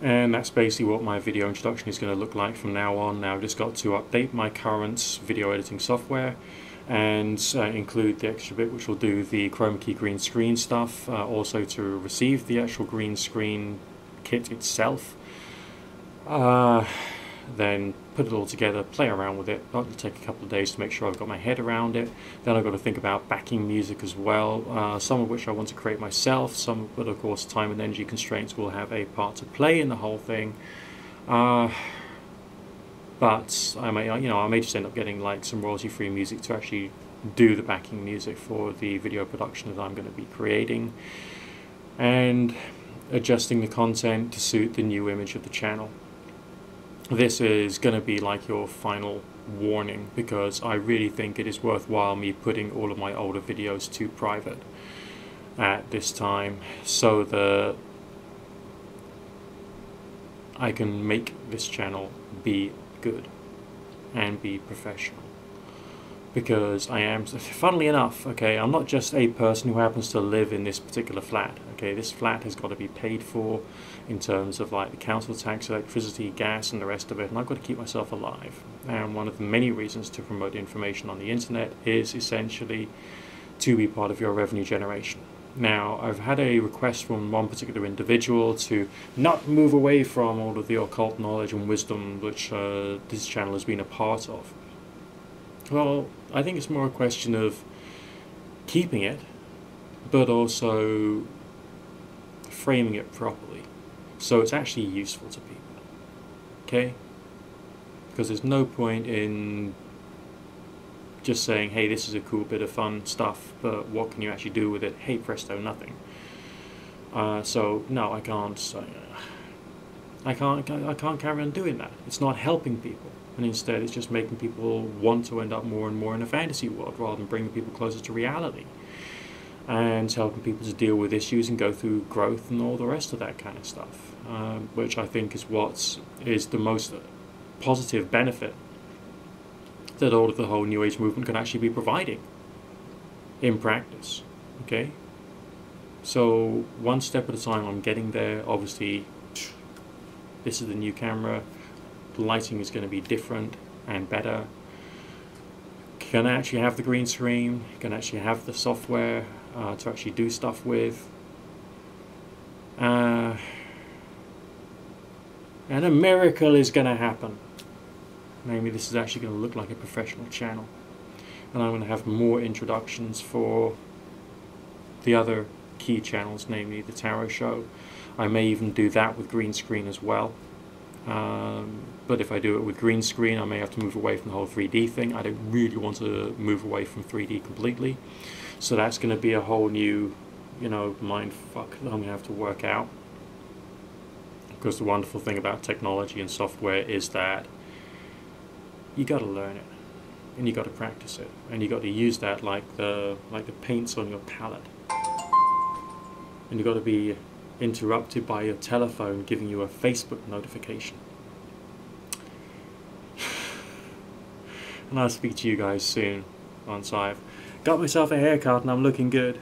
And that's basically what my video introduction is going to look like from now on. Now I've just got to update my current video editing software and include the extra bit which will do the chroma key green screen stuff, also to receive the actual green screen kit itself, then put it all together, play around with it. It'll take a couple of days to make sure I've got my head around it. Then I've got to think about backing music as well, some of which I want to create myself, but of course time and energy constraints will have a part to play in the whole thing. But I may just end up getting like some royalty-free music to actually do the backing music for the video production that I'm going to be creating, and adjusting the content to suit the new image of the channel. This is going to be like your final warning, because I really think it is worthwhile me putting all of my older videos to private at this time, so that I can make this channel be good and be professional. Because I am, funnily enough, okay, I'm not just a person who happens to live in this particular flat. Okay, this flat has got to be paid for in terms of like the council tax, electricity, gas, and the rest of it, and I've got to keep myself alive. And one of the many reasons to promote information on the internet is essentially to be part of your revenue generation. Now, I've had a request from one particular individual to not move away from all of the occult knowledge and wisdom which this channel has been a part of. Well, I think it's more a question of keeping it, but also framing it properly, so it's actually useful to people, okay? Because there's no point in just saying, hey, this is a cool bit of fun stuff, but what can you actually do with it? Hey, presto, nothing. So no, I can't carry on doing that. It's not helping people, and instead it's just making people want to end up more and more in a fantasy world rather than bringing people closer to reality, and helping people to deal with issues and go through growth and all the rest of that kind of stuff, which I think is what is the most positive benefit that all of the whole New Age movement can actually be providing in practice. Okay, so one step at a time, I'm getting there. Obviously, this is the new camera. The lighting is going to be different and better. Can actually have the green screen, can actually have the software to actually do stuff with. And a miracle is going to happen. Namely, this is actually going to look like a professional channel. And I'm going to have more introductions for the other key channels, namely the Tarot Show. I may even do that with green screen as well. But if I do it with green screen, I may have to move away from the whole 3D thing. I don't really want to move away from 3D completely. So that's going to be a whole new, mind fuck that I'm going to have to work out. Because the wonderful thing about technology and software is that you got to learn it, and you got to practice it, and you got to use that like the paints on your palette. And you got to be interrupted by your telephone giving you a Facebook notification. And I'll speak to you guys soon once I've got myself a haircut and I'm looking good.